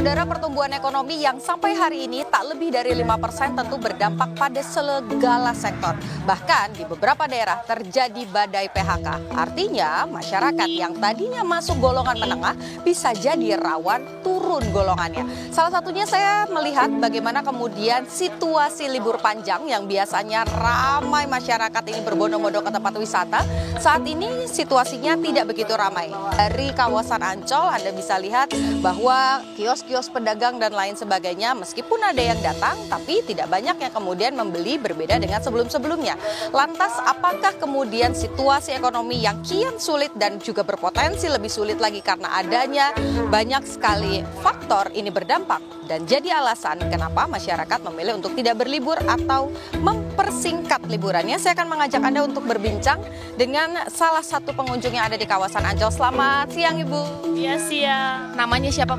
Saudara, pertumbuhan ekonomi yang sampai hari ini tak lebih dari 5% tentu berdampak pada segala sektor. Bahkan di beberapa daerah terjadi badai PHK. Artinya masyarakat yang tadinya masuk golongan menengah bisa jadi rawan turun golongannya. Salah satunya saya melihat bagaimana kemudian situasi libur panjang yang biasanya ramai masyarakat ini berbondong-bondong ke tempat wisata. Saat ini situasinya tidak begitu ramai. Dari kawasan Ancol Anda bisa lihat bahwa kios-kios pedagang dan lain sebagainya meskipun ada yang datang tapi tidak banyak yang kemudian membeli, berbeda dengan sebelum-sebelumnya. Lantas apakah kemudian situasi ekonomi yang kian sulit dan juga berpotensi lebih sulit lagi karena adanya banyak sekali faktor ini berdampak dan jadi alasan kenapa masyarakat memilih untuk tidak berlibur atau mempersingkat liburannya? Saya akan mengajak Anda untuk berbincang dengan salah satu pengunjung yang ada di kawasan Ancol. Selamat siang, Ibu. Iya, siang. Namanya siapa?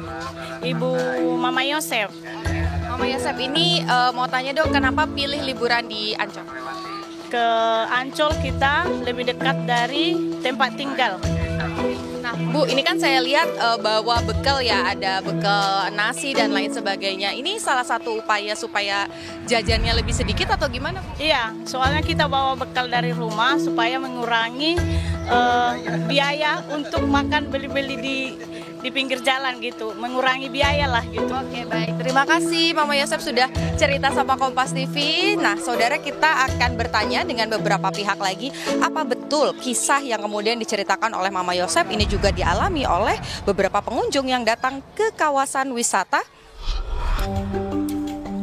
Ibu Mama Yosef. Mama Yosef, ini mau tanya dong, kenapa pilih liburan di Ancol? Ke Ancol kita lebih dekat dari tempat tinggal. Nah, Bu, ini kan saya lihat bawa bekal ya, ada bekal nasi dan lain sebagainya. Ini salah satu upaya supaya jajannya lebih sedikit atau gimana? Iya, soalnya kita bawa bekal dari rumah supaya mengurangi biaya untuk makan beli-beli di pinggir jalan gitu, mengurangi biaya lah gitu. Oke, baik. Terima kasih Mama Yosef sudah cerita sama Kompas TV. Nah, saudara, kita akan bertanya dengan beberapa pihak lagi, apa betul kisah yang kemudian diceritakan oleh Mama Yosef ini juga dialami oleh beberapa pengunjung yang datang ke kawasan wisata?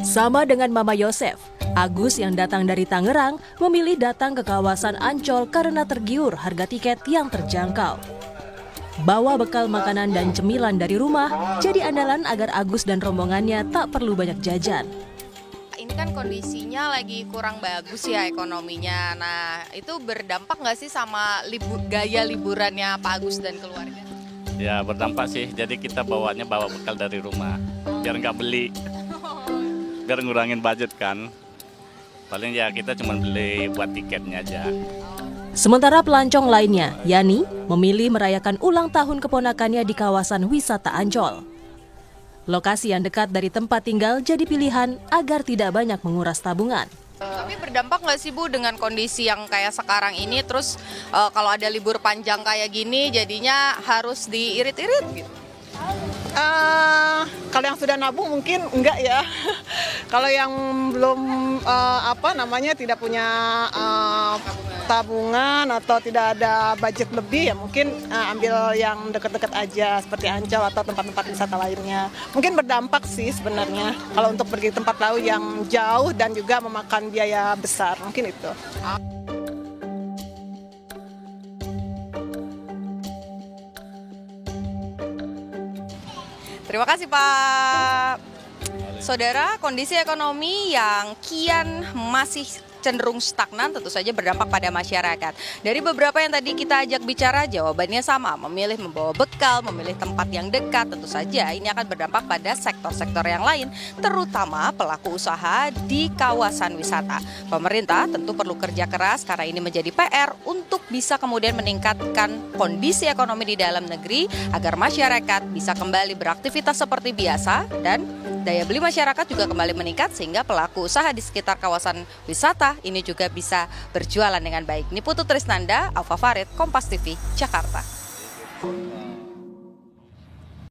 Sama dengan Mama Yosef, Agus yang datang dari Tangerang memilih datang ke kawasan Ancol karena tergiur harga tiket yang terjangkau. Bawa bekal makanan dan cemilan dari rumah jadi andalan agar Agus dan rombongannya tak perlu banyak jajan. Ini kan kondisinya lagi kurang bagus ya ekonominya. Nah, itu berdampak nggak sih sama gaya liburannya Pak Agus dan keluarga? Ya, berdampak sih. Jadi kita bawa bekal dari rumah biar nggak beli, biar ngurangin budget kan. Paling ya kita cuma beli buat tiketnya aja. Sementara pelancong lainnya, Yani, memilih merayakan ulang tahun keponakannya di kawasan wisata Ancol. Lokasi yang dekat dari tempat tinggal jadi pilihan agar tidak banyak menguras tabungan. Tapi berdampak nggak sih, Bu, dengan kondisi yang kayak sekarang ini? Terus kalau ada libur panjang kayak gini jadinya harus diirit-irit gitu? Kalau yang sudah nabung mungkin enggak ya. Kalau yang belum tidak punya tabungan atau tidak ada budget lebih ya mungkin ambil yang dekat-dekat aja seperti Ancol atau tempat-tempat wisata lainnya. Mungkin berdampak sih sebenarnya kalau untuk pergi tempat lain yang jauh dan juga memakan biaya besar, mungkin itu. Terima kasih, Pak. Saudara, kondisi ekonomi yang kian masih cenderung stagnan tentu saja berdampak pada masyarakat. Dari beberapa yang tadi kita ajak bicara, jawabannya sama, memilih membawa bekal, memilih tempat yang dekat. Tentu saja ini akan berdampak pada sektor-sektor yang lain, terutama pelaku usaha di kawasan wisata. Pemerintah tentu perlu kerja keras karena ini menjadi PR untuk bisa kemudian meningkatkan kondisi ekonomi di dalam negeri agar masyarakat bisa kembali beraktivitas seperti biasa dan daya beli masyarakat juga kembali meningkat sehingga pelaku usaha di sekitar kawasan wisata ini juga bisa berjualan dengan baik. Niputu Trisnanda, Alfa Farid, Kompas TV, Jakarta.